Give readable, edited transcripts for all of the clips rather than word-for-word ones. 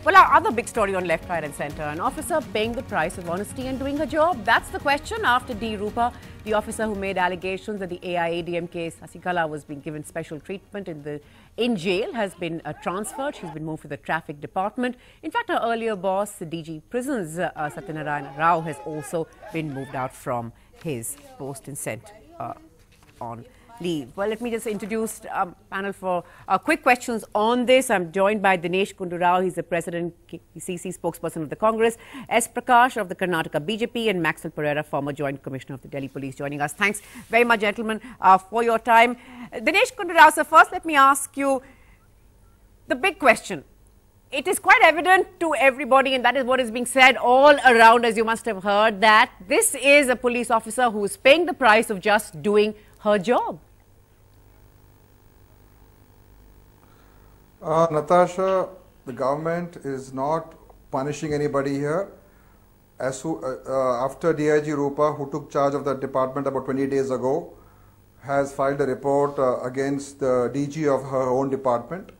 Well, our other big story on Left, Right and Centre, an officer paying the price of honesty and doing her job. That's the question after Roopa, the officer who made allegations that the AIADMK Sasikala was being given special treatment in jail, has been transferred. She's been moved to the traffic department. In fact, her earlier boss, DG Prisons Sathyanarayan Rao, has also been moved out from his post and sent on leave. Well, let me just introduce panel for quick questions on this. I'm joined by Dinesh Kundu Rao. He's the President KCC spokesperson of the Congress, S. Prakash of the Karnataka BJP, and Maxwell Pereira, former Joint Commissioner of the Delhi Police, joining us. Thanks very much, gentlemen, for your time. Dinesh Kundu Rao, sir, first let me ask you the big question. It is quite evident to everybody, and that is what is being said all around, as you must have heard, that this is a police officer who is paying the price of just doing her job. Natasha, the government is not punishing anybody here. After DIG Roopa, who took charge of that department about 20 days ago, has filed a report against the DG of her own department.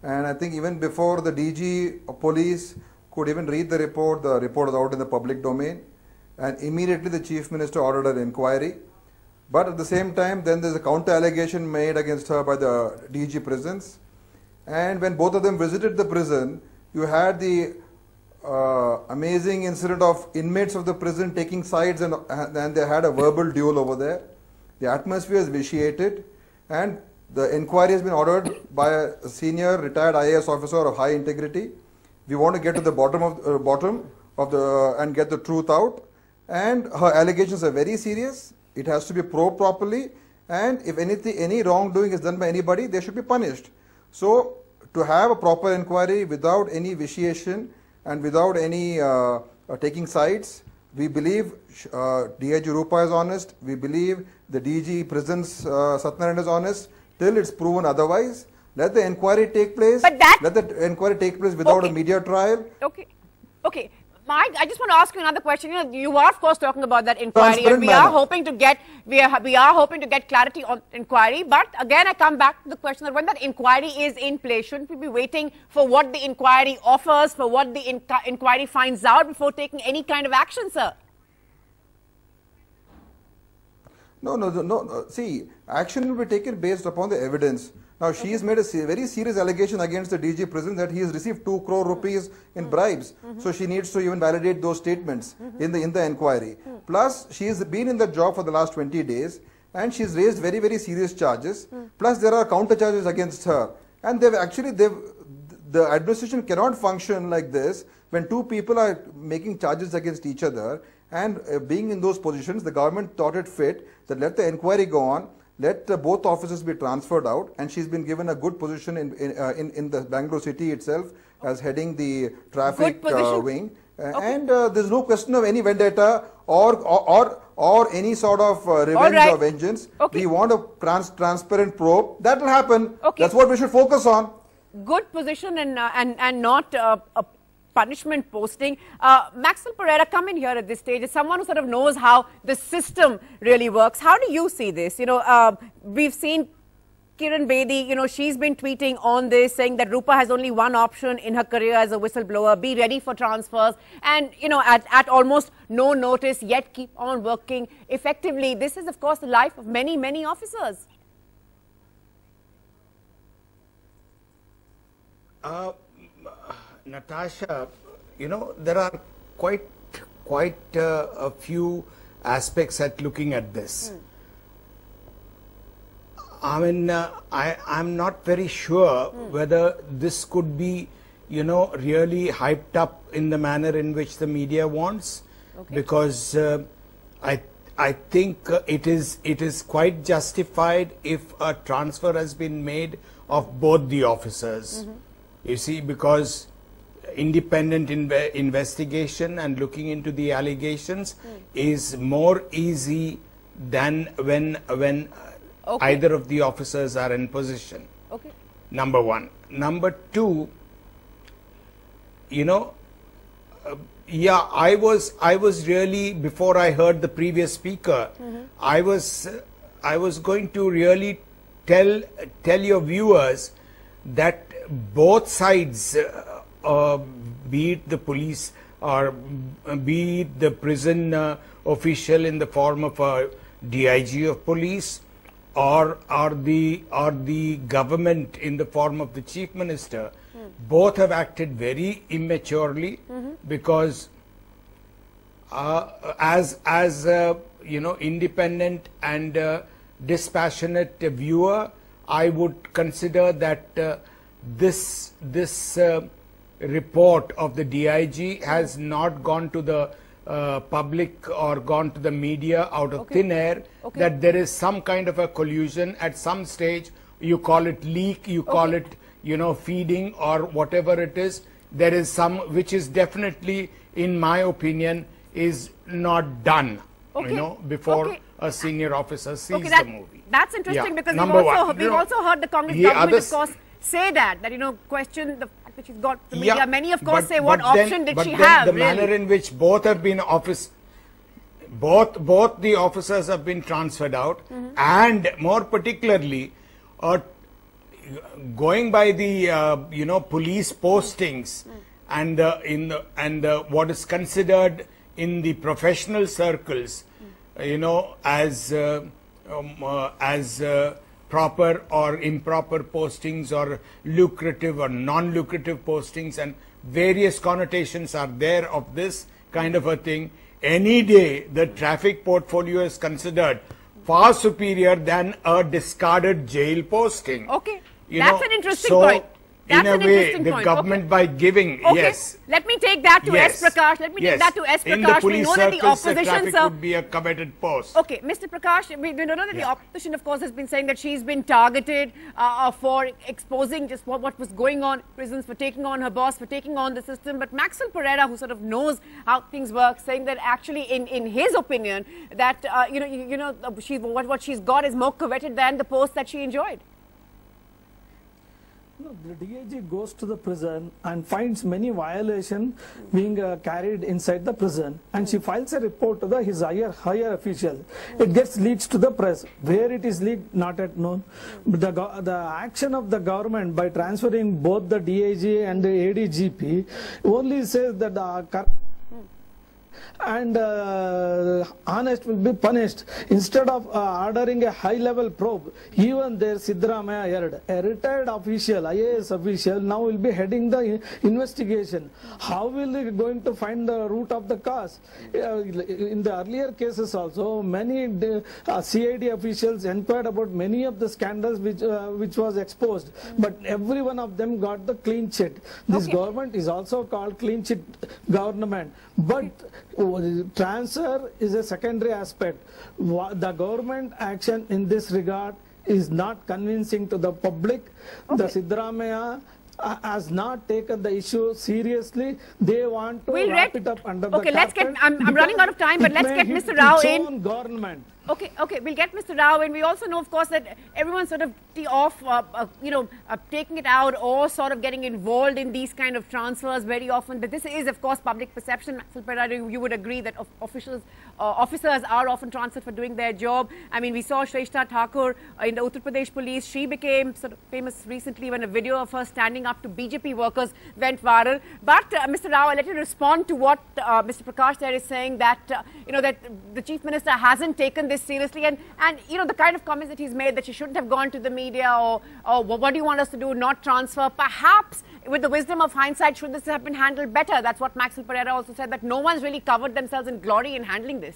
And I think even before the DG police could even read the report was out in the public domain. And immediately the Chief Minister ordered an inquiry. But at the same time, then there's a counter allegation made against her by the DG Prisons. And when both of them visited the prison, you had the amazing incident of inmates of the prison taking sides, and they had a verbal duel over there. The atmosphere is vitiated, and the inquiry has been ordered by a senior retired IAS officer of high integrity. We want to get to the bottom of and get the truth out. And her allegations are very serious. It has to be probed properly, and if any wrongdoing is done by anybody, they should be punished. So, to have a proper inquiry without any vitiation and without any taking sides, we believe DIG Roopa is honest. We believe the DG Prisons Sathyanarayan is honest. Till it's proven otherwise, let the inquiry take place. Let the inquiry take place without a media trial. Okay. Mike, I just want to ask you another question. You are, of course, talking about that inquiry, and we are hoping to get clarity on inquiry. But again, I come back to the question that when that inquiry is in place, shouldn't we be waiting for what the inquiry offers, for what the inquiry finds out before taking any kind of action, sir? No. See, action will be taken based upon the evidence. Now, she has made a very serious allegation against the DG Prison that he has received 2 crore rupees in bribes. So, she needs to even validate those statements in the inquiry. Plus, she has been in the job for the last 20 days and she has raised very, very serious charges. Plus, there are counter charges against her. And the administration cannot function like this when 2 people are making charges against each other. And being in those positions, the government thought it fit that let the inquiry go on. Let both officers be transferred out, and she's been given a good position in the Bangalore city itself as heading the traffic wing. And there's no question of any vendetta or any sort of revenge or vengeance. We want a transparent probe. That will happen. That's what we should focus on. Good position and not a punishment posting. Maxwell Pereira, come in here at this stage as someone who sort of knows how the system really works. How do you see this? We've seen Kiran Bedi, she's been tweeting on this, saying that Roopa has only one option in her career as a whistleblower, be ready for transfers and, at almost no notice, yet keep on working effectively. This is, of course, the life of many, many officers. Natasha, there are quite a few aspects at looking at this. I mean, I'm not very sure whether this could be, really hyped up in the manner in which the media wants, because I think it is quite justified if a transfer has been made of both the officers. You see, because independent investigation and looking into the allegations is more easy than when either of the officers are in position. Number one. Number two, I was really, before I heard the previous speaker, I was going to really tell your viewers that both sides be it the police or be it the prison official in the form of a DIG of police, or the government in the form of the chief minister, both have acted very immaturely, because as you know, independent and dispassionate viewer, I would consider that this report of the DIG has not gone to the public or gone to the media out of thin air, that there is some kind of a collusion at some stage. You call it leak, you call it, you know, feeding or whatever it is. There is some which is definitely, in my opinion, is not done, you know, before a senior officer sees the movie. That's interesting, because we've also heard the Congress government, of course, say that you know, question the fact that she's got the media. Many, of course, say what option did she have? The manner in which both have been both the officers have been transferred out, and more particularly, going by the you know, police postings and what is considered in the professional circles, you know, as proper or improper postings, or lucrative or non-lucrative postings, and various connotations are there of this kind of a thing. Any day the traffic portfolio is considered far superior than a discarded jail posting. Okay, that's an interesting point. That's in a way, the government by giving, yes. Let me take that to S. Prakash. Let me take that to S. Prakash. In the police we know that the opposition, traffic would be a coveted post. Okay, Mr. Prakash, we know that the opposition, of course, has been saying that she's been targeted for exposing just what was going on in prisons, for taking on her boss, for taking on the system. But Maxwell Pereira, who sort of knows how things work, saying that actually, in his opinion, that what she's got is more coveted than the post that she enjoyed. No, the DIG goes to the prison and finds many violations being carried inside the prison, and she files a report to his higher official. It gets leaked to the press. Where it is leaked, not yet known. But the action of the government by transferring both the DIG and the ADGP only says that the and honest will be punished. Instead of ordering a high-level probe, even there Sathyanarayan, a retired official, IAS official, now will be heading the investigation. How will they going to find the root of the cause? In the earlier cases also, many CID officials inquired about many of the scandals which was exposed, but every one of them got the clean chit. This government is also called clean chit government, but transfer is a secondary aspect. The government action in this regard is not convincing to the public. The Sathyanarayan has not taken the issue seriously. They want to wrap it up under the carpet. I'm running out of time, but let's get Mr. Rao in. Government. Okay, we'll get Mr. Rao in. We also know, of course, that everyone's sort of taking it out or sort of getting involved in these kind of transfers very often. But this is, of course, public perception. Maxwell Pereira, you would agree that officers are often transferred for doing their job. I mean, we saw Shrestha Thakur in the Uttar Pradesh police. She became sort of famous recently when a video of her standing up to BJP workers went viral. But Mr. Rao, I'll let you respond to what Mr. Prakash there is saying, that that the Chief Minister hasn't taken this seriously, and the kind of comments that he's made, that she shouldn't have gone to the media, or what do you want us to do, not transfer. Perhaps with the wisdom of hindsight, should this have been handled better? That's what Maxwell Pereira also said, that no one's really covered themselves in glory in handling this.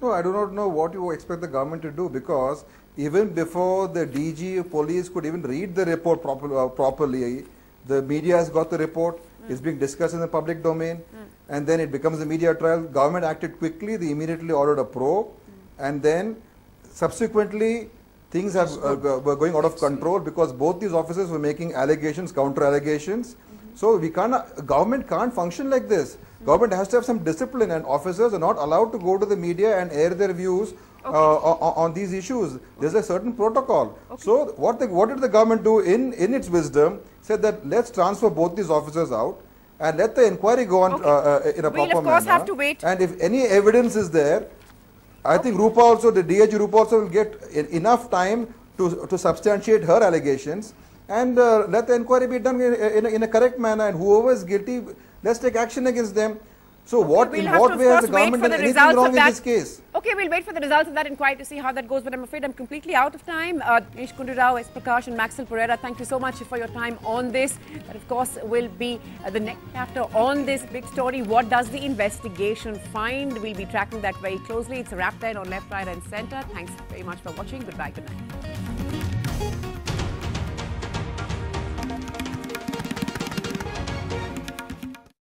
No, I do not know what you expect the government to do, because even before the DG police could even read the report properly, the media has got the report, it's being discussed in the public domain, and then it becomes a media trial. Government acted quickly, they immediately ordered a probe, and then subsequently things were going out of control, because both these officers were making allegations, counter allegations. So government can't function like this. Government has to have some discipline, and officers are not allowed to go to the media and air their views on these issues. There's a certain protocol. So what did the government do in its wisdom? Said that let's transfer both these officers out and let the inquiry go on in a proper manner. We'll of course have to wait. And if any evidence is there, I think Roopa also, the DIG Roopa also will get enough time to substantiate her allegations. and let the inquiry be done in a correct manner, and whoever is guilty, let's take action against them. So in what way has the government done anything wrong in this case? Okay, we'll wait for the results of that inquiry to see how that goes, but I'm afraid I'm completely out of time. Dinesh Kundu Rao, S. Prakash and Maxwell Pereira, thank you so much for your time on this. That, of course, will be the next chapter on this big story. What does the investigation find? We'll be tracking that very closely. It's a wrap then on Left, Right and Centre. Thanks very much for watching. Goodbye, good night.